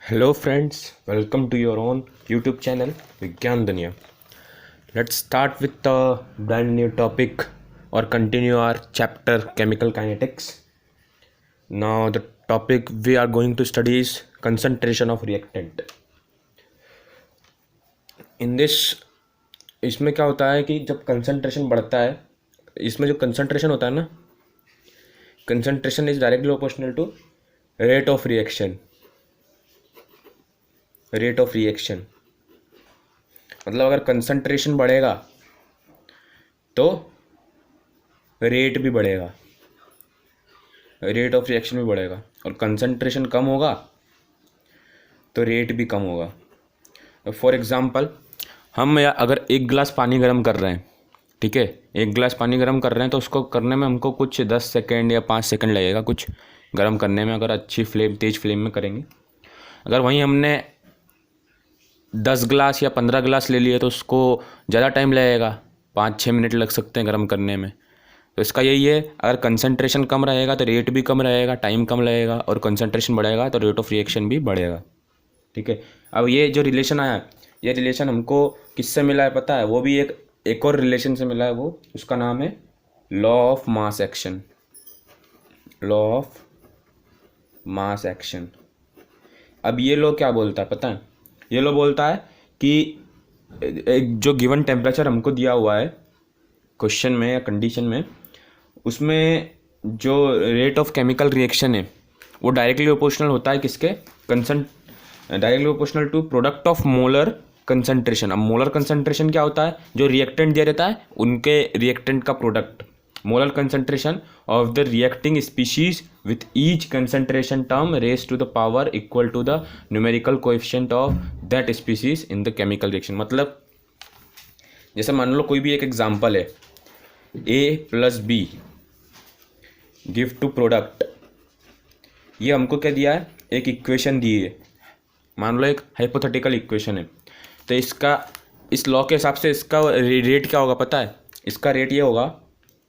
Hello friends, welcome to your own YouTube channel Vigyan Dunia. Let's start with a brand new topic or continue our chapter chemical kinetics. Now the topic we are going to study is concentration of reactant. In this इसमें क्या होता है कि जब concentration बढ़ता है, इसमें जो कंसंट्रेशन होता है ना, concentration is directly proportional to rate of reaction. Rate of reaction मतलब अगर कंसंट्रेशन बढ़ेगा तो रेट भी बढ़ेगा, रेट ऑफ रिएक्शन भी बढ़ेगा, और कंसंट्रेशन कम होगा तो रेट भी कम होगा. फॉर एग्जांपल हम या अगर एक गिलास पानी गर्म कर रहे हैं, ठीक है, एक गिलास पानी गर्म कर रहे हैं तो उसको करने में हमको कुछ 10 सेकेंड या 5 सेकेंड लगेगा कुछ गर्म करने में, अगर अच्छी फ्लेम तेज़ फ्लेम में करेंगे. अगर वहीं हमने 10 गिलास या 15 गिलास ले लिए तो उसको ज़्यादा टाइम लगेगा, 5-6 मिनट लग सकते हैं गर्म करने में. तो इसका यही है, अगर कंसंट्रेशन कम रहेगा तो रेट भी कम रहेगा, टाइम कम लगेगा, और कंसंट्रेशन बढ़ेगा तो रेट ऑफ रिएक्शन भी बढ़ेगा. ठीक है. अब ये जो रिलेशन आया, ये रिलेशन हमको किससे मिला है पता है? वो भी एक और रिलेशन से मिला है, वो उसका नाम है law of mass action. Law of mass action. अब ये लॉ क्या बोलता है पता है? ये लॉ बोलता है कि एक जो गिवन टेम्परेचर हमको दिया हुआ है क्वेश्चन में या कंडीशन में, उसमें जो रेट ऑफ केमिकल रिएक्शन है वो डायरेक्टली प्रोपोर्शनल होता है किसके? Directly proportional to product of molar concentration. अब मोलर कंसंट्रेशन क्या होता है? जो रिएक्टेंट दिया रहता है उनके रिएक्टेंट का product. Molar concentration of the reacting species with each concentration term raised to the power equal to the numerical coefficient of that species in the chemical reaction. मतलब जैसे मान लो कोई भी एक एग्जांपल है, A + B give to product. ये हमको क्या दिया है? एक इक्वेशन दी है, मान लो एक हाइपोथेटिकल इक्वेशन है. तो इसका इस लॉ के हिसाब से इसका रेट क्या होगा पता है? इसका रेट ये होगा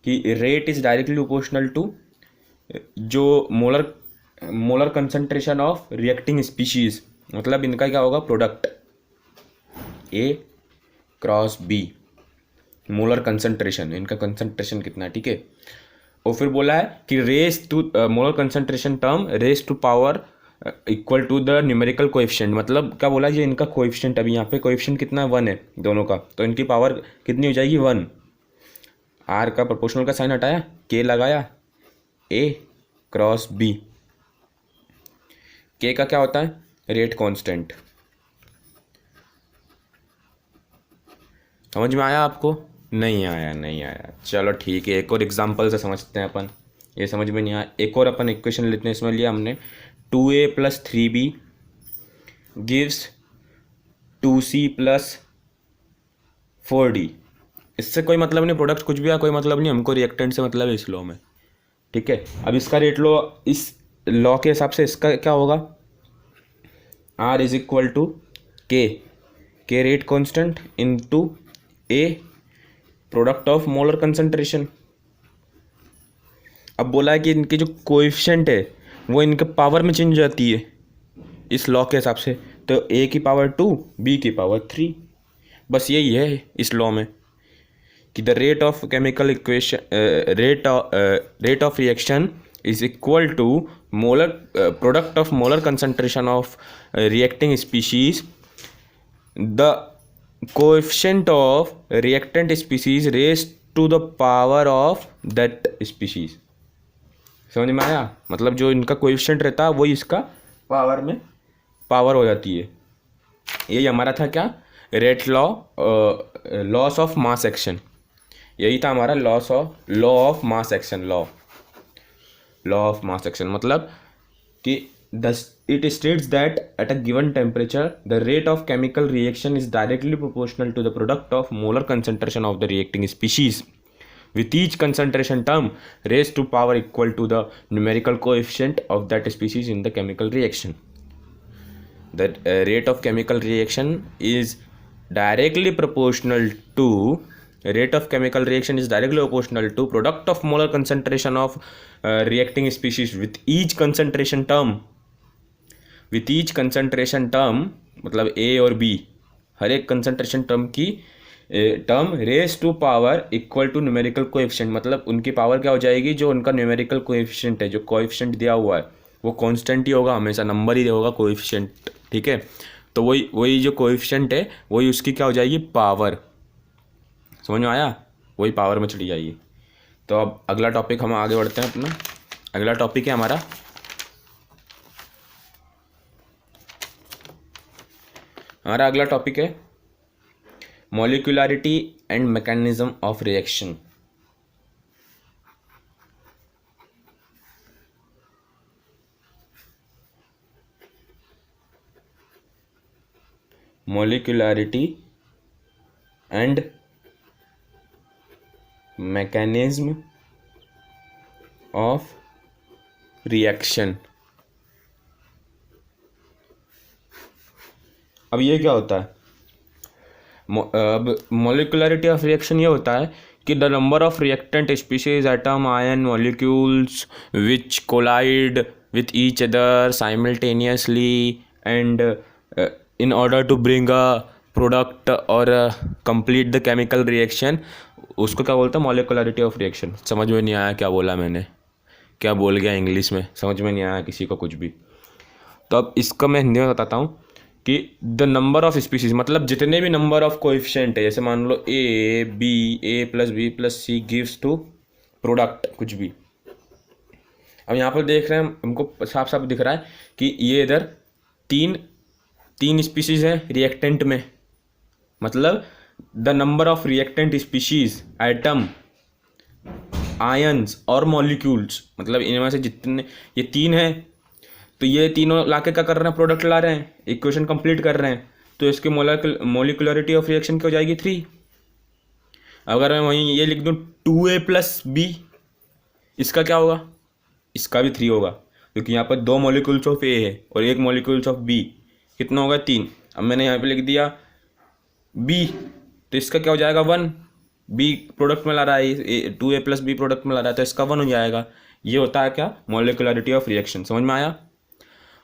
कि rate is directly proportional to जो molar concentration of reacting species, मतलब इनका क्या होगा? Product A cross B, molar concentration, इनका कंसंट्रेशन कितना है, ठीक है. और फिर बोला है कि raise to molar concentration term raise to power equal to the numerical coefficient. मतलब क्या बोला? ये इनका कोएफिशिएंट, अभी यहाँ पे कोएफिशिएंट कितना है? 1 है दोनों का, तो इनकी पावर कितनी हो जाएगी? 1. R का प्रोपोर्शनल का साइन हटाया, K लगाया, A क्रॉस B. K का क्या होता है? Rate constant. समझ में आया आपको? नहीं आया. चलो ठीक है, एक और एग्जांपल से समझते हैं अपन. ये समझ में नहीं आया, एक और अपन इक्वेशन लेते हैं. इसमें लिया हमने 2A + 3B gives 2C + 4D. इससे कोई मतलब नहीं, प्रोडक्ट कुछ भी है कोई मतलब नहीं, हमको रिएक्टेंट से मतलब है इस लॉ में, ठीक है. अब इसका रेट लो, इस लॉ के हिसाब से इसका क्या होगा? R = K rate constant into A product of molar concentration. अब बोला है कि इनकी जो कोएफिशिएंट है वो इनके पावर में चेंज हो जाती है इस लॉ के हिसाब से. तो A की पावर 2, B की पावर 3. बस यही है इस लॉ में कि the rate of chemical equation rate of reaction is equal to molar product of molar concentration of reacting species, the coefficient of reactant species raised to the power of that species. समझ में आया? मतलब जो इनका coefficient रहता है वही इसका पावर में पावर हो जाती है. यही हमारा था क्या? Rate law, laws of mass action. यही था हमारा law of mass action. Law of mass action मतलब कि it states that at a given temperature the rate of chemical reaction is directly proportional to the product of molar concentration of the reacting species with each concentration term raised to power equal to the numerical coefficient of that species in the chemical reaction. The rate of chemical reaction is directly proportional to product of molar concentration of reacting species with each concentration term with each concentration term, मतलब A और B, हर एक concentration term की term raise to power equal to numerical coefficient, मतलब उनकी power क्या हो जाएगी, जो उनका न्यूमेरिकल कोएफिशिएंट है, जो कोएफिशिएंट दिया हुआ है वो कांस्टेंट ही होगा, हमेशा नंबर ही होगा कोएफिशिएंट, ठीक है। तो वही वही जो कोएफिशिएंट है वही उसकी क्या हो जाएगी, पावर। समझ में आया, वही पावर में चली जाएगी। तो अब अगला टॉपिक हम आगे बढ़ते हैं अपना। अगला टॉपिक है हमारा अगला टॉपिक है molecularity and mechanism of reaction. Molecularity and mechanism of reaction. अब ये क्या होता है, अब मॉलिक्यूलरिटी ऑफ रिएक्शन ये होता है कि the number of reactant species, atom, ion, molecules which collide with each other simultaneously and in order to bring a product और कंप्लीट द केमिकल रिएक्शन, उसको क्या बोलते हैं, मॉलिक्यूलरिटी ऑफ रिएक्शन। समझ में नहीं आया क्या बोला मैंने, क्या बोल गया इंग्लिश में, समझ में नहीं आया किसी को कुछ भी। तो अब इसका मैं हिंदी में बताता हूँ कि द नंबर ऑफ स्पीसीज, मतलब जितने भी नंबर ऑफ कोएफिशिएंट है, जैसे मान लो A B, A plus B plus C gives to product कुछ भी। अब यहाँ पर देख रहे हैं हमको साफ साफ दिख रहा है कि ये इधर तीन स्पीसीज है रिएक्टेंट में, मतलब the number of reactant species, atom, ions और मॉलिक्यूल्स, मतलब इनमें से जितने ये तीन है, तो ये तीनों लाके क्या कर रहे हैं, प्रोडक्ट ला रहे हैं, इक्वेशन कंप्लीट कर रहे हैं, तो इसके मॉलिक्यूलरिटी ऑफ रिएक्शन क्या हो जाएगी, 3। अगर मैं वहीं ये लिख दूँ 2a प्लस बी, इसका क्या होगा, इसका भी 3 होगा, क्योंकि यहाँ पर 2 मॉलिक्यूल्स ऑफ ए है और 1 मॉलिक्यूल्स ऑफ बी, कितना होगा, 3। अब मैंने यहाँ पे लिख दिया बी, तो इसका क्या हो जाएगा, 1। बी प्रोडक्ट में ला रहा है, 2a प्लस बी प्रोडक्ट में ला रहा है, तो इसका 1 हो जाएगा। ये होता है क्या, मॉलिक्यूलरिटी ऑफ रिएक्शन। समझ में आया।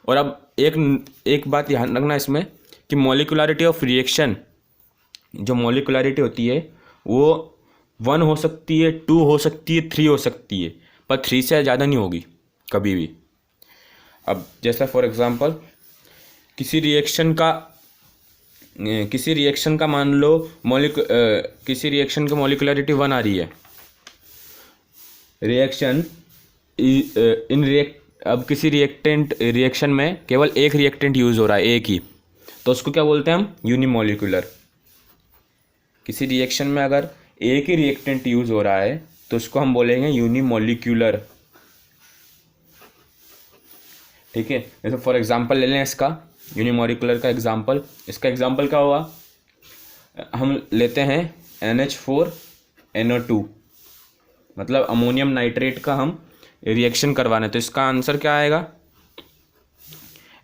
और अब एक बात ध्यान रखना इसमें कि मॉलिक्यूलरिटी ऑफ रिएक्शन, जो मॉलिक्यूलरिटी होती है वो 1 हो सकती है, 2 हो सकती है, 3 हो सकती है, पर 3 से ज़्यादा नहीं होगी कभी भी। अब जैसा फॉर एग्जांपल किसी रिएक्शन का मान लो किसी रिएक्शन की मॉलिक्यूलरिटी 1 आ रही है, अब किसी रिएक्शन में केवल एक रिएक्टेंट यूज़ हो रहा है, एक ही, तो उसको क्या बोलते हैं हम, यूनिमॉलिक्यूलर। किसी रिएक्शन में अगर एक ही रिएक्टेंट यूज़ हो रहा है तो उसको हम बोलेंगे यूनिमॉलिक्यूलर, ठीक है। जैसे फॉर एग्जांपल ले लें इसका यूनिमॉलिक्यूलर का एग्जांपल, इसका एग्जांपल क्या होगा, हम लेते हैं NH4NO2, मतलब अमोनियम नाइट्रेट का हम रिएक्शन करवाना है, तो इसका आंसर क्या आएगा,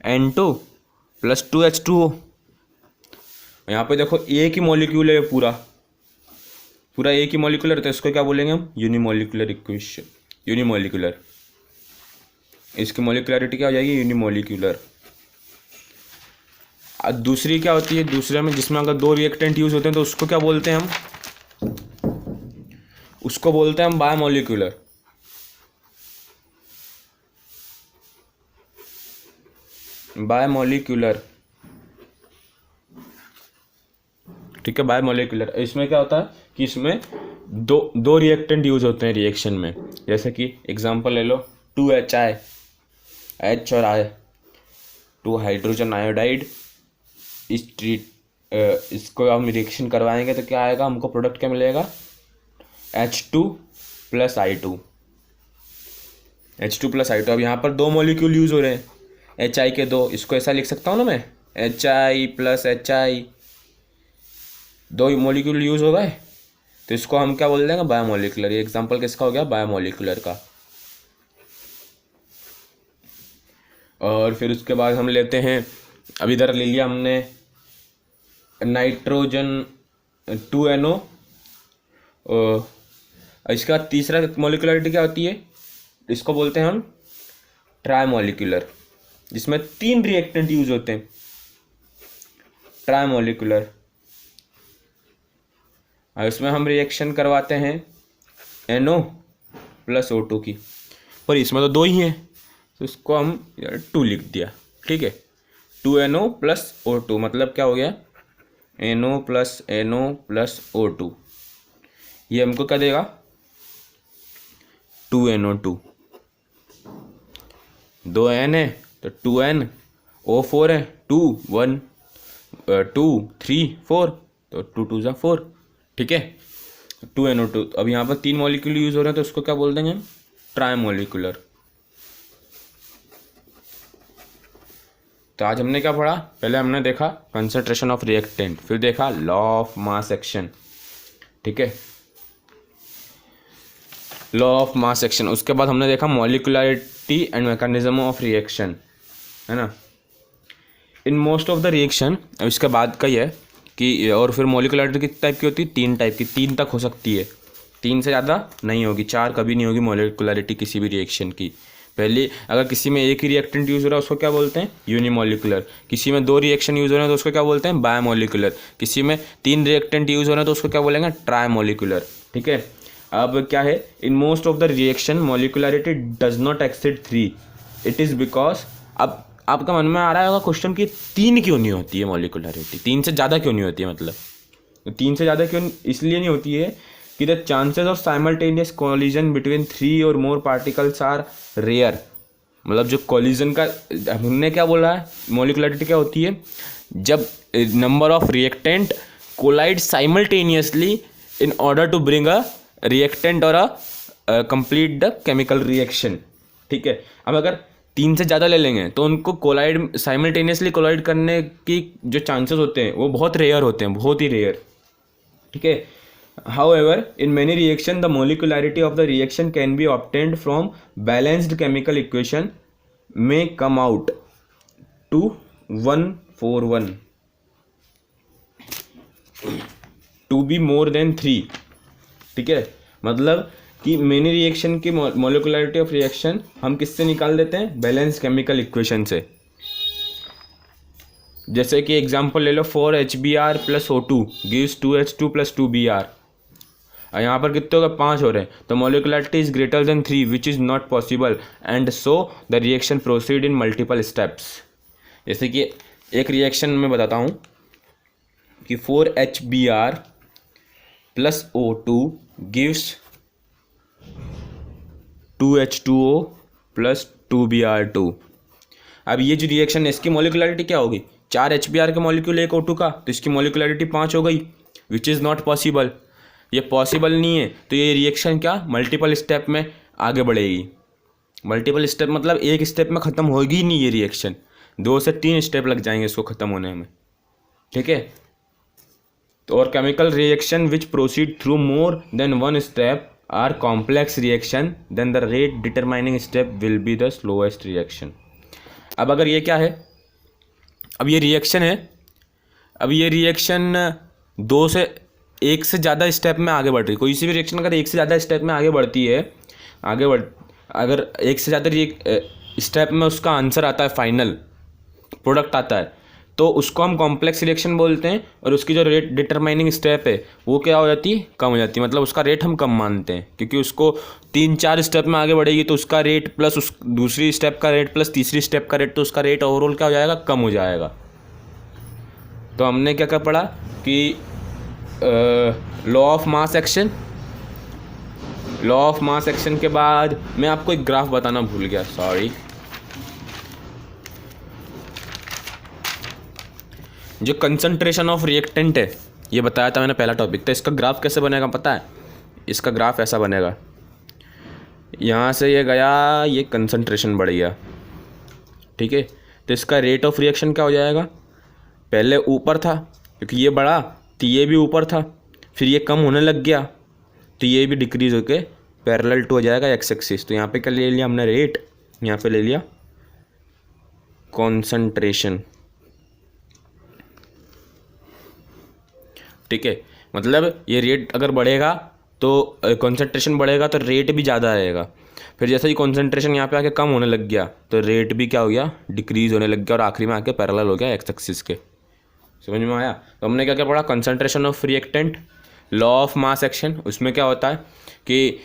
N2 + 2H2O। यहाँ पे देखो एक ही मॉलिक्यूल है, पूरा एक ही मॉलिक्यूलर, तो इसको क्या बोलेंगे हम, यूनिमॉलिक्यूलर इक्वेशन, यूनिमॉलिक्यूलर। इसकी मॉलिक्यूलरिटी क्या हो जाएगी, यूनिमॉलिक्यूलर। दूसरी क्या होती है, दूसरे में जिसमें अगर 2 रिएक्टेंट यूज होते हैं तो उसको क्या बोलते हैं हम, उसको बोलते हैं हम बायोमॉलिक्यूलर। बायोमॉलिक्यूलर, ठीक है, बायोमॉलिक्यूलर। इसमें क्या होता है कि इसमें दो रिएक्टेंट यूज होते हैं रिएक्शन में, जैसे कि एग्जांपल ले लो 2HI, H और I, 2 हाइड्रोजन आयोडाइड। इसको हम रिएक्शन करवाएंगे तो क्या आएगा, हमको प्रोडक्ट क्या मिलेगा, H2 + I2, H2 + I2। अब यहाँ पर 2 मॉलिक्यूल यूज हो रहे हैं, HI के 2, इसको ऐसा लिख सकता हूँ ना मैं, HI + HI, 2 मॉलिक्यूल यूज हो गए, तो इसको हम क्या बोल देंगे, बायोमॉलिक्यूलर। ये एग्जांपल किसका हो गया, बायोमॉलिक्यूलर का। और फिर उसके बाद हम लेते हैं, अब इधर ले लिया हमने नाइट्रोजन 2NO, इसका तीसरा मॉलिक्यूलरिटी क्या होती है, इसको बोलते हैं हम ट्राई मॉलिक्यूलर। जिसमें 3 रिएक्टेंट यूज होते हैं, ट्राइमोलिकुलर। और इसमें हम रिएक्शन करवाते हैं NO प्लस O2 की, पर इसमें तो 2 ही हैं, तो इसको हम 2 लिख दिया, ठीक है। 2NO प्लस O2 मतलब क्या हो गया, NO प्लस O2। ये हमको क्या देगा, 2NO2। 2 N है तो 2N, O4 है 2 1 2 3 4, तो 2 2 4, ठीक है। 2NO2। अब यहाँ पर 3 मॉलिक्यूल यूज हो रहे हैं, तो उसको क्या बोल देंगे हम, ट्राइमोलिकुलर। तो आज हमने क्या पढ़ा, पहले हमने देखा कंसंट्रेशन ऑफ रिएक्टेंट, फिर देखा लॉ ऑफ मास एक्शन, ठीक है, लॉ ऑफ मास एक्शन। उसके बाद हमने देखा molecularity and mechanism of reaction, है ना। In most of the reaction, अब इसके बाद का ही है कि, और फिर मॉलिकुलरिटी किस टाइप की होती है, 3 टाइप की, 3 तक हो सकती है, 3 से ज़्यादा नहीं होगी, 4 कभी नहीं होगी मॉलिकुलरिटी किसी भी रिएक्शन की। पहले अगर किसी में एक ही रिएक्टेंट यूज़ हो रहा है उसको क्या बोलते हैं, यूनिमोलिकुलर। किसी में 2 रिएक्शन यूज़ हो रहे हैं तो उसको क्या बोलते हैं, बायोमोलिकुलर। किसी में 3 रिएक्टेंट यूज़ हो रहे हैं तो उसको क्या बोलेंगे, ट्राइमोलिकुलर, ठीक है। अब क्या है, in most of the reaction molecularity does not exceed 3, it is because, अब आपका मन में आ रहा होगा क्वेश्चन कि 3 क्यों नहीं होती है मॉलिकुलरिटी, 3 से ज़्यादा क्यों नहीं होती है, मतलब 3 से ज़्यादा क्यों इसलिए नहीं होती है कि the chances of simultaneous collision between 3 और मोर पार्टिकल्स आर रेयर। मतलब जो कोलिजन का, हमने क्या बोला है, मॉलिकुलरिटी क्या होती है, जब number of reactant collide simultaneously in order to bring a reactant और a complete the chemical reaction, ठीक है। अब अगर 3 से ज़्यादा ले लेंगे तो उनको कोलाइड, साइमल्टेनियसली कोलाइड करने की जो चांसेस होते हैं वो बहुत रेयर होते हैं, बहुत ही रेयर, ठीक है। However, in many reaction, the molecularity of the reaction can be obtained from balanced chemical equation may come out to 141 to be more than 3, ठीक है। मतलब कि मेनी रिएक्शन की मोलिकुलरिटी ऑफ रिएक्शन हम किससे निकाल देते हैं, बैलेंस केमिकल इक्वेशन से। जैसे कि एग्जांपल ले लो, 4HBr plus O2 gives 2H2 plus 2Br। यहाँ पर कितने हो गए, 5 हो रहे हैं, तो molecularity is greater than 3 which is not possible and so the reaction proceed in multiple steps. जैसे कि एक रिएक्शन में बताता हूँ कि 4HBr plus O2 gives 2H2O plus 2Br2। अब ये जो रिएक्शन है इसकी मोलिकुलरिटी क्या होगी, 4 HBr के मॉलिक्यूल 1 O2 का, तो इसकी मोलिकुलरिटी 5 हो गई, विच इज़ नॉट पॉसिबल, ये पॉसिबल नहीं है। तो ये रिएक्शन क्या, मल्टीपल स्टेप में आगे बढ़ेगी। मल्टीपल स्टेप मतलब एक स्टेप में ख़त्म होगी ही नहीं, ये रिएक्शन 2 से 3 स्टेप लग जाएंगे इसको ख़त्म होने में, ठीक है। तो और chemical reaction which proceed through more than 1 step are complex reaction, then the rate determining step will be the slowest reaction. अब अगर ये क्या है, अब ये रिएक्शन है, अब ये रिएक्शन 2 से 1 से ज़्यादा स्टेप में आगे बढ़ रही है, कोई सी भी रिएक्शन अगर 1 से ज़्यादा स्टेप में आगे बढ़ती है, अगर 1 से ज़्यादा स्टेप में उसका आंसर आता है, फाइनल प्रोडक्ट आता है, तो उसको हम कॉम्प्लेक्स रिएक्शन बोलते हैं। और उसकी जो रेट डिटरमाइनिंग स्टेप है वो क्या हो जाती है, कम हो जाती है, मतलब उसका रेट हम कम मानते हैं, क्योंकि उसको 3-4 स्टेप में आगे बढ़ेगी तो उसका रेट प्लस उस दूसरी स्टेप का रेट प्लस तीसरी स्टेप का रेट, तो उसका रेट ओवरऑल क्या हो जाएगा, कम हो जाएगा। तो हमने क्या क्या पढ़ा कि law of mass action, law of mass action के बाद मैं आपको एक ग्राफ बताना भूल गया, सॉरी। जो कंसंट्रेशन ऑफ रिएक्टेंट है ये बताया था मैंने, पहला टॉपिक। तो इसका ग्राफ कैसे बनेगा पता है, इसका ग्राफ ऐसा बनेगा, यहाँ से ये गया, ये कंसंट्रेशन बढ़ गया, ठीक है। तो इसका रेट ऑफ रिएक्शन क्या हो जाएगा, पहले ऊपर था क्योंकि ये बढ़ा तो ये भी ऊपर था, फिर ये कम होने लग गया तो ये भी डिक्रीज होके पैरेलल टू हो जाएगा एक्स एक्सिस। तो यहाँ पे क्या ले लिया हमने, रेट, यहाँ पे ले लिया कॉन्संट्रेशन, ठीक है। मतलब ये रेट अगर बढ़ेगा तो कॉन्सेंट्रेशन बढ़ेगा तो रेट भी ज़्यादा आएगा। फिर जैसे ही कॉन्सेंट्रेशन यहाँ पे आके कम होने लग गया तो रेट भी क्या हो गया, डिक्रीज होने लग गया और आखिरी में आके पैरेलल हो गया एक्स एक्सिस के। समझ में आया? तो हमने क्या क्या पढ़ा, concentration of reactant, law of mass action. उसमें क्या होता है कि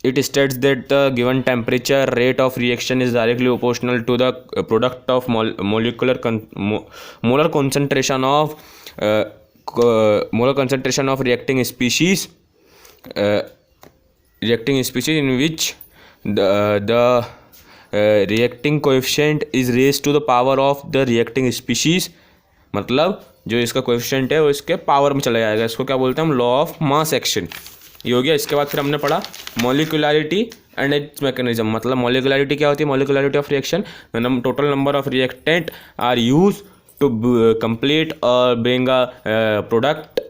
it states that the given temperature rate of reaction is directly proportional to the product of molar concentration of reacting species in which the reacting coefficient is raised to the power of the reacting species। मतलब जो इसका coefficient है वो इसके power में चला जाएगा। इसको क्या बोलते हैं हम, लॉ ऑफ मास एक्शन। ये हो गया। इसके बाद फिर हमने पढ़ा मॉलिक्यूलरिटी एंड इट्स मैकेनिज्म। मतलब मॉलिक्यूलरिटी क्या होती है, molecularity of reaction, total number of reactant are use to complete और bring a product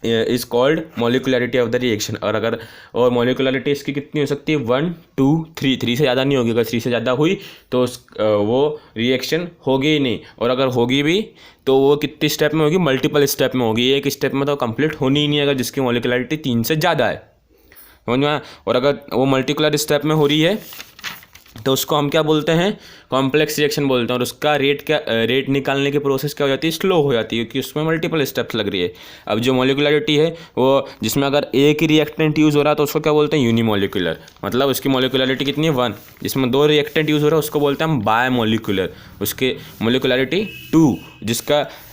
is called molecularity of the reaction. और मॉलिक्यूलरिटी इसकी कितनी हो सकती है, 1 2 3, 3 से ज़्यादा नहीं होगी। अगर 3 से ज़्यादा हुई तो वो रिएक्शन होगी ही नहीं, और अगर होगी भी तो वो कितनी स्टेप में होगी, मल्टीपल स्टेप में होगी। एक स्टेप में तो कंप्लीट होनी ही नहीं अगर जिसकी मॉलिक्यूलरिटी 3 से ज़्यादा है, समझ में आया? और अगर वो मल्टीकुलर स्टेप में हो रही है तो उसको हम क्या बोलते हैं, कॉम्प्लेक्स रिएक्शन बोलते हैं। और उसका रेट निकालने की प्रोसेस क्या हो जाती है, स्लो हो जाती है, क्योंकि उसमें मल्टीपल स्टेप्स लग रही है। अब जो मॉलिक्यूलरिटी है वो जिसमें अगर एक ही रिएक्टेंट यूज़ हो रहा है तो उसको क्या बोलते हैं, यूनिमॉलिक्यूलर। मतलब उसकी मॉलिक्यूलरिटी कितनी है, 1। जिसमें 2 रिएक्टेंट यूज़ हो रहा है उसको बोलते हैं हम बायमॉलिक्यूलर। उसके मॉलिक्यूलरिटी 2।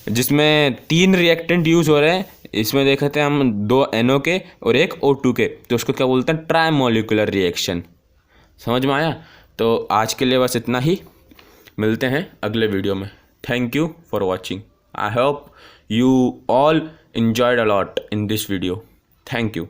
जिसमें 3 रिएक्टेंट यूज़ हो रहे हैं, इसमें देखते हैं हम 2 NO के और 1 O2 के, तो उसको क्या बोलते हैं, ट्राइमॉलिक्यूलर रिएक्शन। समझ में आया? तो आज के लिए बस इतना ही, मिलते हैं अगले वीडियो में। Thank you for watching. I hope you all enjoyed a lot in this video. Thank you.